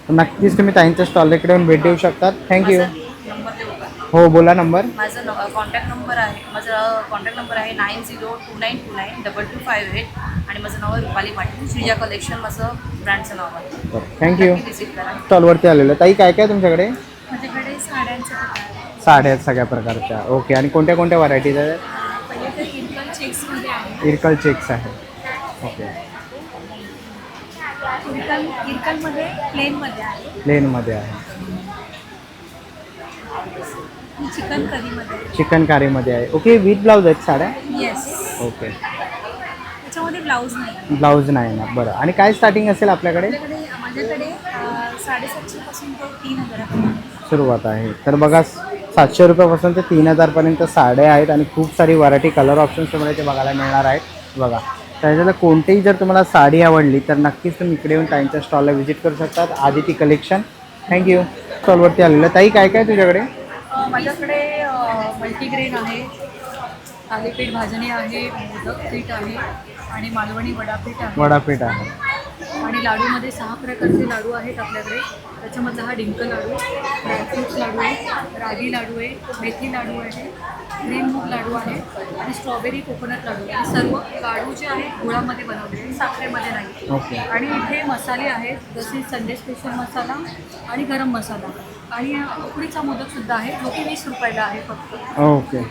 तर नक्कीच तुम्ही ताईंच्या स्टॉल इकडे येऊन भेट देऊ शकतात. थँक्यू. नंबर देऊ का? हो बोला नंबर. माझा कॉन्टॅक्ट नंबर आहे 9029292258 आणि माझं नाव आहे रुपाली पाटील. श्रीजा कलेक्शन माझं ब्रँडचं नाव आहे. बरं थँक्यू. विजिट करा. स्टॉलवरती आलेलं ताई काय काय तुमच्याकडे? माझ्याकडे साड्यांचे प्रकार साड्या आहेत सगळ्या प्रकारच्या. ओके आणि कोणत्या कोणत्या व्हरायटीज आहेत? पहिले तर इरकल चेक्समध्ये आहे. इरकल चेक्स आहे. ओके इरकलमध्ये प्लेनमध्ये आहे. प्लेनमध्ये आहे. चिकन करीमध्ये आहे. चिकन कारीमध्ये आहे. ओके विथ ब्लाऊज आहेत साड्या? येस. ओके त्याच्यामध्ये ब्लाऊज नाही. ब्लाऊज नाही ना. बरं आणि काय स्टार्टिंग असेल आपल्याकडे? माझ्याकडे 750 पासून ते 3000 सुरुवात आहे. तर बघा 700 रुपयापासून ते 3000पर्यंत साड्या आहेत आणि खूप सारी व्हरायटी कलर ऑप्शन्स तुम्हाला इथे बघायला मिळणार आहेत. बघा त्याच्यातलं कोणतीही जर तुम्हाला साडी आवडली तर नक्कीच तुम्ही इकडे येऊन ताईंच्या स्टॉलला व्हिजिट करू शकतात. आदिती कलेक्शन. थँक्यू. स्टॉलवरती आलेलं ताई काय काय तुझ्याकडे? माझ्याकडे मल्टीग्रेन आहे, थालीपीठ भाजणी आहे, मोदक पीठ आहे आणि मालवणी वडापीठ आहे. वडापीठ आहे. आणि लाडूमध्ये 6 प्रकारचे लाडू आहेत आपल्याकडे. त्याच्यामधला हा डिंक लाडू, ड्रायफ्रूट्स लाडू आहे, रागी लाडू आहे, मेथी लाडू आहे, ग्रीन मूग लाडू आहे आणि स्ट्रॉबेरी कोकोनट लाडू आहे. सर्व लाडू जे आहेत गुळामध्ये बनवले, साखरेमध्ये नाही. ओके आणि इथे मसाले आहेत जसे संडे स्पेशल मसाला आणि गरम मसाला आणि उकडीचा मोदकसुद्धा आहे जो की 20 रुपयाला आहे फक्त. ओके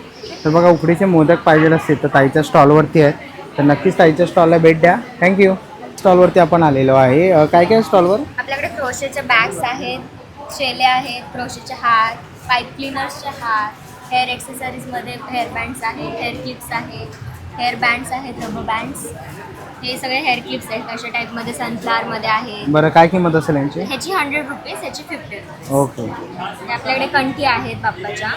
तर बघा उकडीचे मोदक पाहिजे असतील तर ताईच्या स्टॉलवरती आहेत तर नक्कीच ताईच्या स्टॉलला भेट द्या. थँक्यू. स्टॉलवरती आपण आलेलो आहे. काय काय स्टॉलवर? आपल्याकडे क्रोशेचे बॅग्स आहेत, शेले आहेत, क्रोशेचे हार, पाईप क्लिनर्सचे हार, हेअर एक्सेसरीजमध्ये हेअर बँड्स आहेत, हेअर क्लिप्स आहेत, हेअर बँड्स आहेत, रबर बँड्स. हे सगळे हेअर क्लिप्स आहेत अशा टाईपमध्ये सनफ्लावरमध्ये आहे. बरं काय किंमत असेल यांची? ह्याची 100 रुपीज, ह्याची 50 रुपीज. ओके हे आपल्याकडे कंठी आहेत बाप्पाच्या.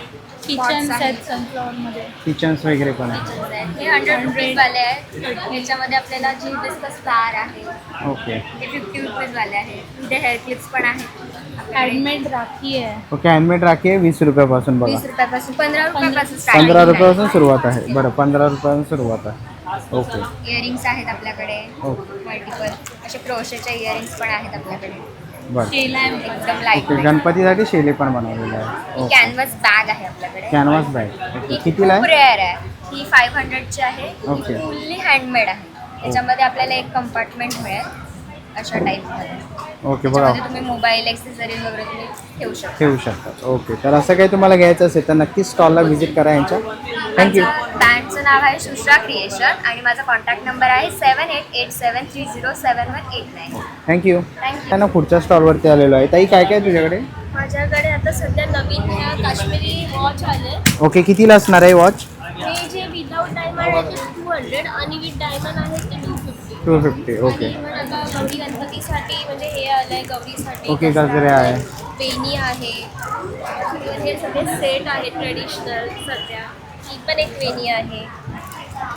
किचन आहेत सनफ्लॉवरमध्ये. किचन्स वगैरे पण आहे. हे 100 रुपीजवाले आहेत. ह्याच्यामध्ये आपल्याला जी बिस्कस फ्लावर आहे ओके हे 50 रुपीजवाले आहेत. इथे हेअर क्लिप्स पण आहेत. हँडमेड राखी आहे. ओके हँडमेड राखी आहे 20 रुपयापासून. बघा 20 रुपयापासून 15 रुपयापासून 15 रुपयापासून सुरुवात आहे. बरं 15 रुपयापासून सुरुवात आहे. ओके इयरिंग्स आहेत आपल्याकडे ओके मल्टिपल असे क्रोशेचे इयरिंग्स पण आहेत आपल्याकडे. बरं शेला एकदम लाईट. ओके गणपतीसाठी शेले पण बनवलेले आहे. ओके कॅनव्हास बॅग आहे आपल्याकडे. Canvas bag. ओके ही कितीला खूप आहे? रेअर आहे. ही 500ची आहे. ओके. फुल्ली हँडमेड आहे. त्याच्यामध्ये आपल्याला एक कंपार्टमेंट मिळेल अशा टाईपमध्ये. ओके बघा त्याच्यामध्ये तुम्ही मोबाईल एक्सेसरीज वगैरे तुम्ही ठेवू शकता. ठेवू शकतात. ओके तर असं काही तुम्हाला घ्यायचं असेल तर नक्कीच स्टॉलला व्हिजिट करा यांच्या. थँक्यू. माझं ब्रँडचं नाव आहे सुश्रा क्रिएशन आणि माझा कॉन्टॅक्ट नंबर आहे 7887307189. थँक्यू. थँक्यू. त्यांना पुढच्या स्टॉलवरती आलेलो आहे. ताई काय काय तुझ्याकडे? माझ्याकडे आता सध्या नवीन ह्या काश्मीरी वॉच आले. ओके कितीला असणार आहे वॉच? हे जे विदाऊट टाइम आहे 250. ओके आणि इव्हन आता गौरी गणपतीसाठी म्हणजे हे आलंय गौरीसाठी ओके दसरा गजरे आहे. वेणी आहे. हे सगळे सेट आहे ट्रेडिशनल सध्या. ही पण एक वेणी आहे.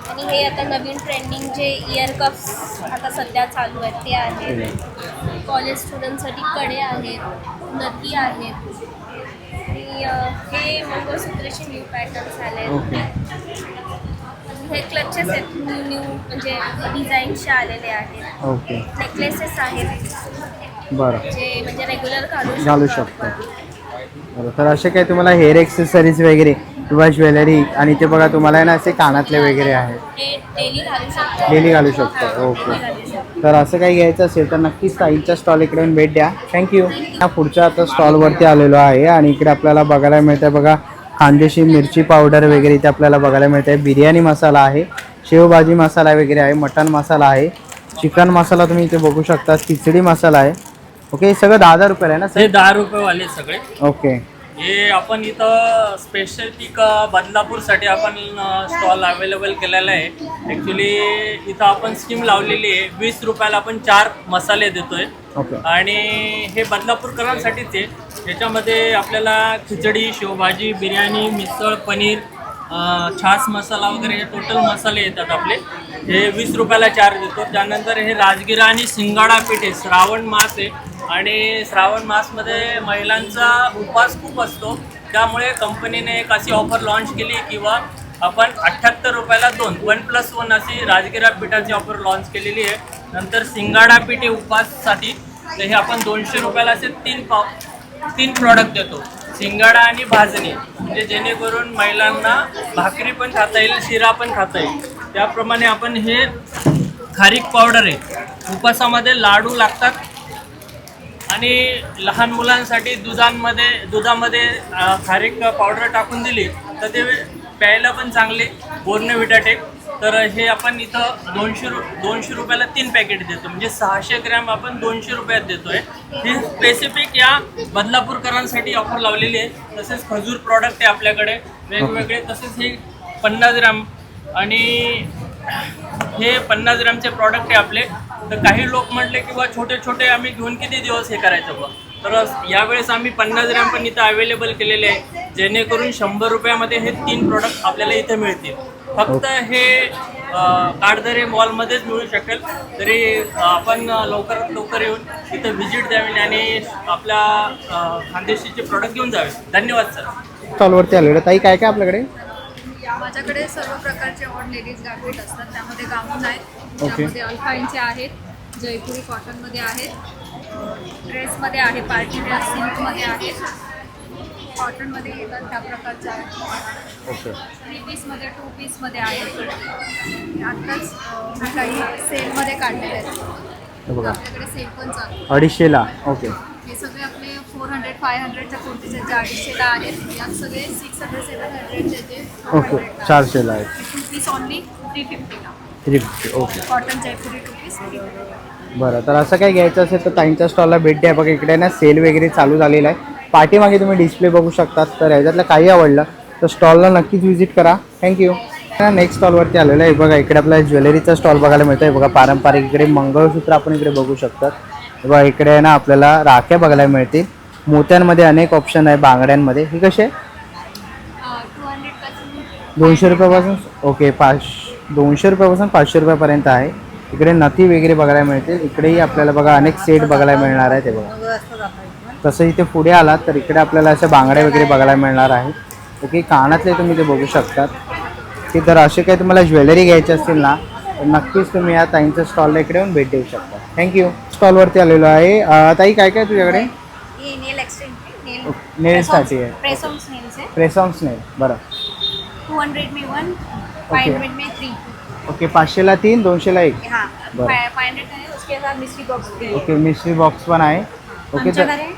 आणि हे आता नवीन ट्रेंडिंग जे इयर कप्स आता सध्या चालू आहेत ते आहेत. कॉलेज स्टुडंटसाठी कडे आहेत, नथी आहेत. आणि हे मंगळसूत्राचे न्यू पॅटर्न्स आले ओके आहेत. हे क्लचेस आहेत न्यू म्हणजे डिझाईनचे आलेले आहेत. ओके नेकलेसेस आहेत बरं जे म्हणजे रेग्युलर घालू शकतो. बरं तर असे काही तुम्हाला हेअर एक्सेसरीज वगैरे किंवा ज्वेलरी आणि ते बघा तुम्हाला आहे ना असे कानातले वगैरे आहेत हे डेली घालू शकतो. डेली घालू शकतो. ओके तर असं काही घ्यायचं असेल तर नक्कीच ताईंच्या स्टॉल इकडे येऊन भेट द्या. थँक्यू. हा पुढच्या आता स्टॉलवरती आलेलो आहे आणि इकडे आपल्याला बघायला मिळतं बघा खानदेशी मिरची पावडर वगैरे इथे आपल्याला बघायला मिळते. बिर्याणी मसाला आहे, शेवभाजी मसाला वगैरे आहे, मटण मसाला आहे, चिकन मसाला तुम्ही इथे बघू शकता, खिचडी मसाला आहे. ओके हे सगळं 10,000 रुपये आहे ना हे सर? 10 रुपये वाले सगळे. ओके हे आपण इथं स्पेशल पीक बदलापूरसाठी आपण स्टॉल अवेलेबल केलेला आहे. ॲक्च्युली इथं आपण स्कीम लावलेली आहे. 20 रुपयाला आपण 4 मसाले देतोय ओके आणि हे बदलापूरकरांसाठीच आहे. याच्यामध्ये आपल्याला खिचडी, शेवभाजी, बिर्याणी, मिसळ, पनीर, छास मसाला वगैरे हे टोटल मसाले येतात आपले. हे 20 रुपयाला 4 देतो. त्यानंतर हे राजगिरा आणि शिंगाडा पीठ आहे. श्रावण मास आहे आणि श्रावण मासमध्ये महिलांचा उपवास खूप असतो, त्यामुळे कंपनीने एक अशी ऑफर लॉन्च केली किंवा आपण 78 रुपयाला 2 1+1 अशी राजगिरा पिठाची ऑफर लॉन्च केलेली आहे. नंतर शिंगाडा पीठ आहे उपवाससाठी, तर हे आपण 200 रुपयाला असे 3 प्रॉडक्ट देतो, शिंगाडा आणि भाजणी, म्हणजे जेणेकरून महिलांना भाकरी पण खाता येईल, शिरा पण खाता येईल. त्याप्रमाणे आपण हे खारीक पावडर आहे. उपवासामध्ये लाडू लागतात आणि लहान मुलांसाठी दुधामध्ये खारीक पावडर टाकून दिली तर ते प्यायला पण चांगले. बोर्नव्हिटा टेक, तर हे आपण इथं 200 रुपयाला 3 पॅकेट देतो, म्हणजे 600 ग्रॅम आपण 200 रुपयात देतोय. ही स्पेसिफिक या बदलापूरकरांसाठी ऑफर लावलेली आहे. तसेच खजूर प्रॉडक्ट आहे आपल्याकडे वेगवेगळे. तसेच हे 50 ग्रॅम आणि हे 50 ग्रॅमचे प्रॉडक्ट आहे आपले. तर काही लोक म्हटले की बा छोटे छोटे आम्ही घेऊन किती दिवस हे करायचं बा, तर यावेळेस आम्ही 50 ग्रॅम पण इथं अवेलेबल केलेले आहे, जेणेकरून 100 रुपयामध्ये हे 3 प्रॉडक्ट आपल्याला इथे मिळतील. फक्त हे काडदरे मॉलमध्येच मिळू शकेल. तरी आपण लवकरात लवकर येऊन इथं व्हिजिट द्यावी आणि आपल्या खानदेशीचे प्रॉडक्ट घेऊन जावे. धन्यवाद सर. स्टॉलवरती आलेलो ताई काय काय आपल्याकडे? माझ्याकडे सर्व प्रकारचे ऑन लेडीज गारमेंट असतात. त्यामध्ये गाऊन आहेत, ओके. त्यामध्ये अल्फाईनचे आहेत, जयपुरी कॉटनमध्ये आहेत, ड्रेसमध्ये आहे, पार्टी वेअर सिल्कमध्ये आहेत, कॉटनमध्ये येतात त्या प्रकारचे आहेत. ओके 3 पीसमध्ये 2 पीसमध्ये आहेत. आत्ताच काही सेलमध्ये काढलेले आहेत. हे बघा आपल्याकडे सेल पण चालू आहे. 250ला. ओके हे सगळे आपले 400-500च्या कुर्तीचे जे 250ला आहेत. यात सगळे 600-700चे जे ओके 400ला आहे. 2 पीस ऑनली 350ला. 350. ओके कॉटन जयपुरी 2 पीस. बरं तर असं काही घ्यायचं असेल तर ताईंच्या स्टॉलला भेट द्या. बघा इकडे ना सेल वगैरे चालू झालेला आहे. पाठीमागे तुम्ही डिस्प्ले बघू शकतात. तर ह्याच्यातलं काही आवडलं तर स्टॉलला नक्कीच व्हिजिट करा. थँक्यू. नेक्स्ट स्टॉलवरती आलेलं आहे. बघा इकडे आपल्याला ज्वेलरीचा स्टॉल बघायला मिळतं आहे. बघा पारंपरिक इकडे मंगळसूत्र आपण इकडे बघू शकतात. बघा इकडे आहे ना आपल्याला राख्या बघायला मिळतील. मोत्यांमध्ये अनेक ऑप्शन आहे. बांगड्यांमध्ये ही कशी आहे? 200 रुपयापासून. ओके 200 रुपयापासून 500 रुपयापर्यंत आहे. इकडे नथी वगैरे बघायला मिळतील. इकडेही आपल्याला बघा अनेक सेट बघायला मिळणार आहे. ते बघा तसं इथे पुढे आलात तर इकडे आपल्याला अशा बांगड्या वगैरे बघायला मिळणार आहेत. ओके कानातले तुम्ही ते बघू शकतात की जर असे काही तुम्हाला ज्वेलरी घ्यायची असतील ना तर नक्कीच तुम्ही या ताईंच्या स्टॉलला इकडे येऊन भेट देऊ शकता. थँक्यू. स्टॉलवरती आलेलो आहे. ताई काय काय तुझ्याकडे? हे नेल एक्सटेंड नेलसाठी आहे. प्रेसॉन्स नेल्स है. प्रेसॉन्स नेल. बरं 200 में 1, 500 में 3. ओके 500ला 3, 200ला 1. हाँ बरं. 500 का है, उसके साथ मिस्ट्री बॉक्स भी है. ओके मिस्ट्री बॉक्स पण आहे. ओके तर आमच्याकडे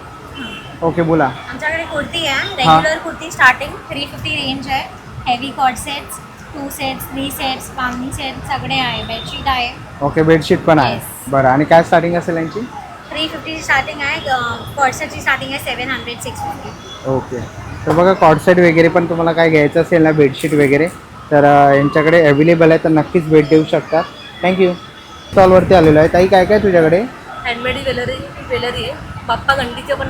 ओके बोला. आमच्याकडे कुर्ती आहे. रेग्युलर कुर्ती स्टार्टिंग 350 रेंज आहे. Heavy cot sets, 2 sets, 3 sets, बांगणी सेट सगळे आहे. बेडशीट आहे. ओके बेडशीट पण आहे. Yes. बरं आणि काय स्टार्टिंग असेल यांची? 350 स्टार्टिंग आहे. कॉट सेटची स्टार्टिंग आहे 700, 650. ओके तर बघा कॉट सेट वगैरे पण तुम्हाला काय घ्यायचं असेल ना बेडशीट वगैरे तर यांच्याकडे अवेलेबल आहे तर नक्कीच भेट देऊ शकता. थँक्यू. स्टॉलवरती आलेलो आहे. ताई काय काय तुझ्याकडे? हँडमेड ज्वेलरी आहे. बाप्पा गणपतीचे पण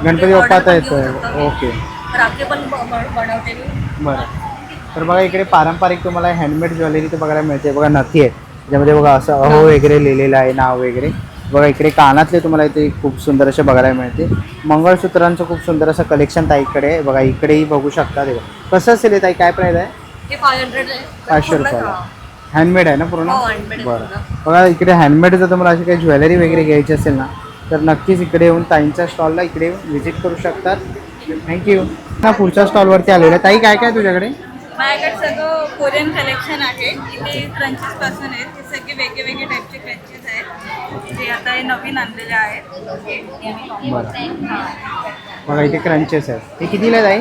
गणपती order बाप्पाचा पण येतो घेऊ आहे. शकतो. ओके राखे पण बनवते मी. बरं. तर बघा इकडे पारंपरिक तुम्हाला हँडमेड ज्वेलरी तर बघायला मिळते. बघा नथी आहे त्याच्यामध्ये बघा असं अहो वगैरे लिहिलेलं आहे, नाव वगैरे. बघा इकडे कानातले तुम्हाला इथे खूप सुंदर असे बघायला मिळते. मंगळसूत्रांचं खूप सुंदर असं कलेक्शन ताईकडे आहे. बघा इकडेही बघू शकता. ते कसं असेल हे ताई, काय प्राईस आहे? हे 500 आहे. 500 रुपयाला. हँडमेड आहे ना पूर्ण? हो, handmade आहे बरं. पूर्ण. बघा इकडे हँडमेड जर तुम्हाला अशी काही ज्वेलरी वगैरे घ्यायची असेल ना तर नक्कीच इकडे येऊन ताईंच्या स्टॉलला इकडे येऊन व्हिजिट करू शकतात. थँक्यू. ना पुढच्या स्टॉलवरती आलेलं आहे. ताई काय काय तुझ्याकडे? माझ्याकडे सगळं कोरियन कलेक्शन आहे. इथे क्रंचेस पासून आहेत. ते सगळे वेगळे टाईपचे क्रंचेस आहेत जे आता हे नवीन आणलेले आहेत. बघा इथे क्रंचेस आहेत. हे कितीला आहे ताई?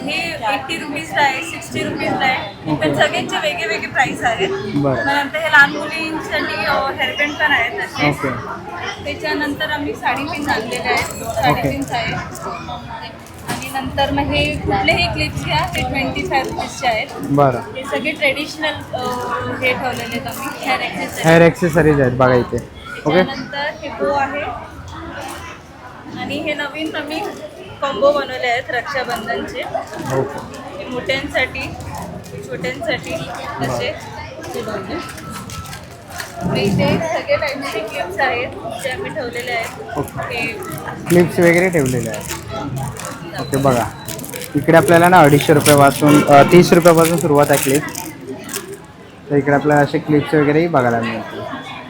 हे 80 रुपीजला आहे, 60 रुपीजला आहे. पण सगळ्यांचे वेगळे प्राईस आहेत. बरं. नंतर हे लहान मुलींसाठी हेअरबँड पण आहेत असे. ओके. त्याच्यानंतर आम्ही साडी पिन आणलेले आहेत. साडी पिन्स आहेत. आणि नंतर मग हे कुठलेही क्लिप्स घ्या, हे 25 रुपीजचे आहेत. बरं. हे सगळे ट्रेडिशनल हे ठेवलेले आहेत आम्ही हेअर ॲक्सेसरीज. हेअर ॲक्सेसरीज आहेत बघा इथे. ओके. त्याच्यानंतर हे बो आहे. आणि हे नवीन आम्ही कॉम्बो बनवले आहेत रक्षाबंधनचे. ओके. हे मोठ्यांसाठी, हे छोट्यांसाठी असे. इथे सगळे टाईपचे क्लिप्स आहेत जे आम्ही ठेवलेले आहेत. ओके. हे क्लिप्स वगैरे ठेवलेले आहेत. ओके. बघा इकडे आपल्याला ना 250 रुपयापासून 30 रुपयापासून सुरुवात आहे क्लिप्स. तर इकडे आपल्याला असे क्लिप्स वगैरेही बघायला मिळतील.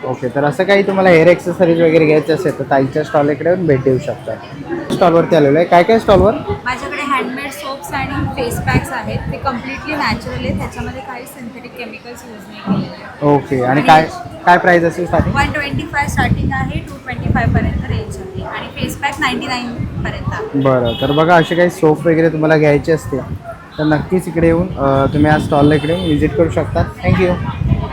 ओके. तर असं काही तुम्हाला हेअर ॲक्सेसरीज वगैरे घ्यायचं असेल तर ताईच्या स्टॉल इकडे येऊन भेट देऊ शकता. स्टॉलवरती आलेलो आहे. काय काय स्टॉलवर? माझ्याकडे हँडमेड सोप्स आणि फेस पॅक्स आहेत. ते कम्प्लिटली नॅचरल आहेत. त्याच्यामध्ये काही सिंथेटिक केमिकल्स यूज नाही केलेले आहेत. ओके. आणि काय काय प्राईस असेल स्टार्टिंग? 125 स्टार्टिंग आहे, 225 पर्यंत रेंज आहे. आणि फेस पॅक 99 पर्यंत आहे. बरं. तर बघा असे काही सोप वगैरे तुम्हाला घ्यायचे असते तर नक्कीच इकडे येऊन तुम्ही या स्टॉलला इकडे येऊन व्हिजिट करू शकता. थँक्यू.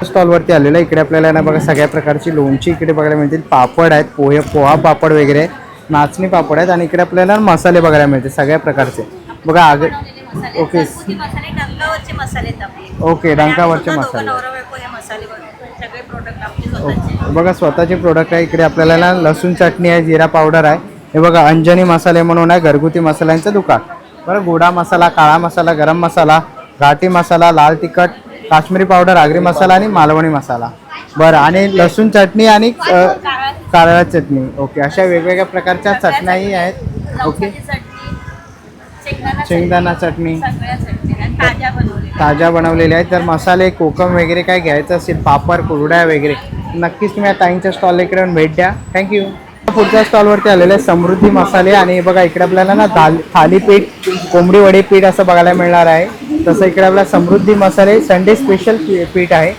स्टॉलवरती आलेलं आहे. इकडे आपल्याला ना बघा सगळ्या प्रकारची लोणची इकडे बघायला मिळतील. पापड आहेत, पोहा पापड वगैरे आहेत, नाचणी पापड आहेत. आणि इकडे आपल्याला मसाले बघायला मिळते सगळ्या प्रकारचे. बघा ओके. मसाले डंकावरचे मसाले आहेत आपले. ओके. डंकावरचे मसाले. मसाले सगळे प्रोडक्ट आपले स्वतःचे. बघा स्वतःचे प्रोडक्ट आहे. इकडे आपल्याला ना लसूण चटणी आहे, जिरा पावडर आहे. हे बघा अंजनी मसाले म्हणून आहे, घरगुती मसाल्यांचं दुकान. बरं. गोडा मसाला, काळा मसाला, गरम मसाला, घाटी मसाला, लाल तिखट, काश्मीरी पावडर, आगरी मसाला आणि मालवणी मसाला. बरं. आणि लसूण चटणी आणि कारळा चटणी. ओके. अशा वेगवेगळ्या प्रकारच्या चटण्याही आहेत. ओके. शेंगदाणा चटणी ताज्या बनवलेल्या आहेत. तर मसाले, कोकम वगैरे काय घ्यायचं असेल, पापड, कुरड्या वगैरे नक्कीच तुम्ही या ताईंच्या स्टॉलला इकडे येऊन भेट द्या. थँक्यू. पुढच्या स्टॉलवरती आलेले आहे समृद्धी मसाले. आणि बघा इकडे आपल्याला ना थालीपीठ, कोंबडी वडे पीठ असं बघायला मिळणार आहे. तसं इकडे आपल्याला समृद्धी मसाले संडे स्पेशल पीठ आहे.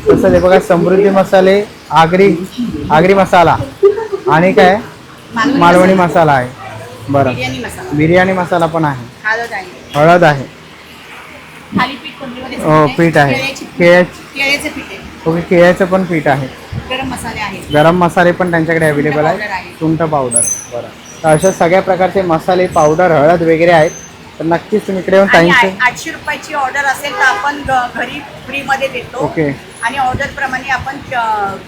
तसं ते बघा समृद्धी मसाले, आगरी मसाला आणि काय मालवणी मसाला आहे. बरं. बिर्याणी मसाला पण आहे. हळद आहे. हो पीठ आहे. केळ्याचे पीठ आहे. ओके. केळ्याचं पण पीठ आहे. गरम मसाले पण त्यांच्याकडे अवेलेबल आहे. सुंठ पावडर. बरं. तर अशा सगळ्या प्रकारचे मसाले, पावडर, हळद वगैरे आहेत. तर नक्कीच तुम्ही इकडे येऊन ताईंचे 800 रुपयाची ऑर्डर असेल तर आपण घरी फ्रीमध्ये देतो. ओके. आणि ऑर्डर प्रमाणे आपण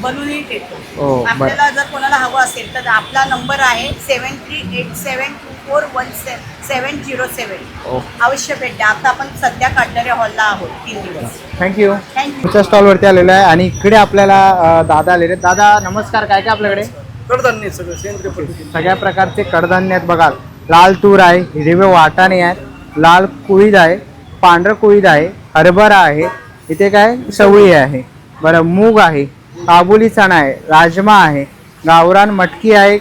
बनवूनही देतो. हो. बरं. आपल्याला जर कोणाला हवं असेल तर आपला नंबर आहे 7387241707. ओके. अवश्य भेट द्या. आता आपण सध्या काढणाऱ्या हॉलला आहोत 3 दिवस. थँक्यू. थँक्यू. पुढच्या स्टॉलवरती आलेलो आहे. आणि इकडे आपल्याला दादा आलेले आहेत. दादा नमस्कार. काय काय आपल्याकडे? कडधान्य सगळं सेंद्रिय पद्धतीने. सगळ्या प्रकारचे कडधान्य आहेत. बघा लाल तूर आहे, हिरवे वाटाणे आहेत, लाल कुळीद आहे, पांढरं कुळीद आहे, हरभरा आहे, इथे काय चवळी आहे. बरं. मूग आहे, काबुली चणा आहे, राजमा आहे, गावरान मटकी आहे,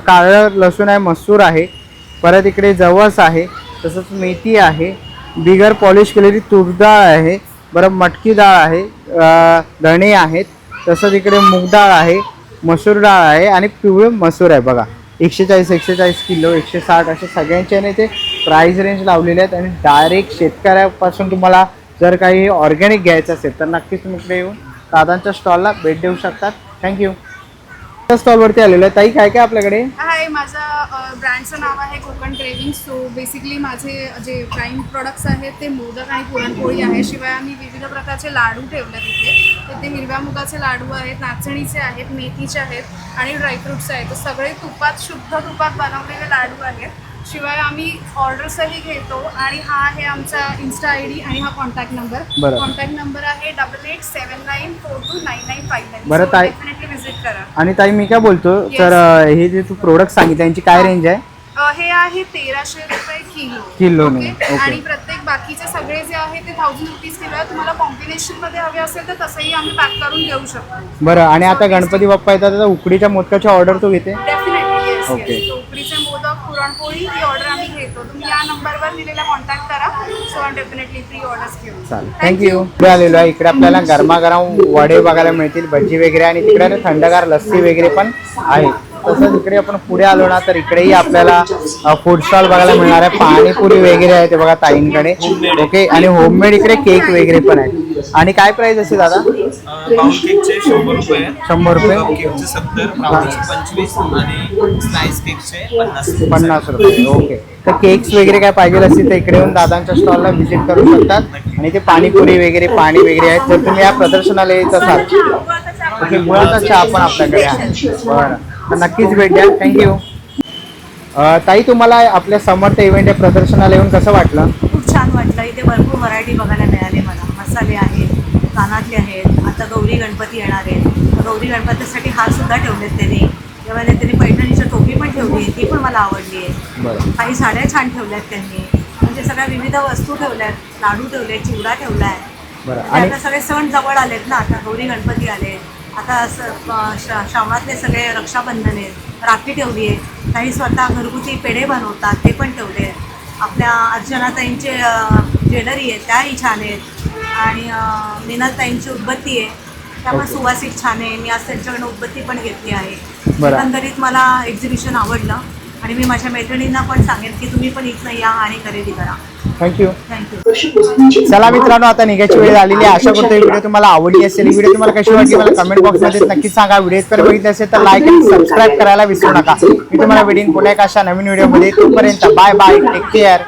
काळं लसूण आहे, मसूर आहे. परत इकडे जवस आहे, तसंच मेथी आहे, बिगर पॉलिश केलेली तूर डाळ आहे. बरं. मटकी डाळ आहे, धणे आहेत. तसंच इकडे मूग डाळ आहे, मसूर डाळ आहे आणि पिवळे मसूर आहे. बघा 140 किलो, 160 असे सगळ्यांचे ते प्राईस रेंज लावलेले आहेत. आणि डायरेक्ट शेतकऱ्यापासून तुम्हाला जर काही ऑर्गॅनिक घ्यायचं असेल तर नक्कीच तुम्ही इकडे येऊन दादांच्या स्टॉलला भेट देऊ शकतात. थँक्यू. स्टॉलवरती आलेलं आहे. ताई काय काय आपल्याकडे? हाय. माझं ब्रँडचं नाव आहे कोकण क्रेविंग. सो बेसिकली माझे जे प्राईम प्रोडक्ट्स आहेत ते मोदक आणि पुरणपोळी आहे. शिवाय आम्ही विविध प्रकारचे लाडू ठेवले तिथे. इथे हिरव्या मुगाचे लाडू आहेत, नाचणीचे आहेत, मेथीचे आहेत आणि ड्रायफ्रुट्सचे आहेत. तर सगळे तुपात, शुद्ध तुपात बनवलेले लाडू आहेत. शिवाय आम्ही ऑर्डर्सही घेतो आणि हा आहे आमचा इन्स्टा ID आणि हा कॉन्टॅक्ट नंबर. बरं. कॉन्टॅक्ट नंबर आहे 8879429959. बरं, ताई. डेफिनेटली व्हिजिट करा. आणि ताई मी काय बोलतो, तर हे जे तू प्रोडक्ट सांगितलं यांची काय रेंज आहे? हे आहे 1300 रुपये किलोने. ओके. ओके. आणि प्रत्येक बाकीचे सगळे जे आहे ते 1000 रुपीज किलो आहे. तुम्हाला कॉम्बिनेशन मध्ये हवे असेल तर तसंही आम्ही पॅक करून देऊ शकतो. बरं, आणि आता गणपती बाप्पा येतात तर उकडीच्या मोदकाची ऑर्डर तू घेते? Definitely yes. ओके. उकडीचे मोदक, पुरणपोळी ही ऑर्डर आम्ही घेतो. तुम्ही या नंबरवर दिलेला कॉन्टॅक्ट करा. सो डेफिनेटली फ्री ऑर्डर्स घेऊ. चालेल, थँक्यू. इकडे आलेलो आहे, इकडे आपल्याला गरमागरम वडे बघायला मिळतील, भजी वगैरे, आणि तिकडे थंडगार लस्सी वगैरे पण आहे. तसंच इकडे आपण पुढे आलो ना तर इकडेही आपल्याला फूड स्टॉल बघायला मिळणार आहे. पाणीपुरी वगैरे आहे ते बघा ताईंकडे. ओके. आणि होममेड इकडे केक वगैरे पण आहे. आणि काय प्राइस असेल दादा? पाऊंड केकचे 100 रुपये, 100 रुपये, केकचे 70, ब्राउनीचे 25 आणि स्लाइस केकचे 50 रुपये. ओके. तर केक्स वगैरे काय पाहिजे असतील तर इकडे येऊन दादांच्या स्टॉलला व्हिजिट करू शकतात. आणि ते पाणीपुरी वगैरे, पाणी वगैरे आहेत. जर तुम्ही या प्रदर्शनाला येत असाल, ओके, मुळाचा चहा पण आपल्याकडे आहे. बरं, तर नक्कीच भेट द्या. थँक्यू. ताई, तुम्हाला आपल्या समर्थ इव्हेंट या प्रदर्शनाला येऊन कसं वाटलं? खूप छान वाटलं. इथे भरपूर व्हरायटी बघायला मिळाले मला. मसाले आहेत, कानातले आहेत, आता गौरी गणपती येणार आहेत. गौरी गणपतीसाठी हार सुद्धा ठेवलेत त्यांनी. तेव्हा त्यांनी पैठणीची टोपी पण ठेवली आहे, ती पण मला आवडली आहे. बरं. काही साड्या छान ठेवल्यात त्यांनी. म्हणजे सगळ्या विविध वस्तू ठेवल्यात, लाडू ठेवले, चिवडा ठेवला आहे. बरं. आणि आता सगळे सण जवळ आलेत ना, आता गौरी गणपती आले, आता श्रावणातले सगळे रक्षाबंधन आहेत, राखी ठेवली आहे. काही स्वतः घरगुती पेढे बनवतात ते पण ठेवले आहेत. आपल्या अर्चनाताईंचे ज्वेलरी आहे त्याही छान आहेत. आणि मीनाताईंची उदबत्ती आहे, त्यामुळे सुवासिक छान आहे. मी आज त्यांच्याकडनं उदबत्ती पण घेतली आहे. एकंदरीत मला एक्झिबिशन आवडलं आणि मी माझ्या मैत्रिणींना पण सांगेन की तुम्ही पण इथं या आणि खरेदी करा. थँक्यू. थँक्यू. चला मित्रांनो, आता निघायची वेळ झालेली आहे. आशा करतो ही व्हिडिओ तुम्हाला आवडली असेल. ही व्हिडिओ तुम्हाला कशी वाटली मला कमेंट बॉक्समध्ये नक्कीच सांगा. व्हिडिओ जर बघितले असेल तर लाईक आणि सबस्क्राईब करायला विसरू नका. मी तुम्हाला व्हिडिओ पुन्हा एका अशा नवीन व्हिडिओमध्ये. तोपर्यंत बाय बाय, टेक केअर.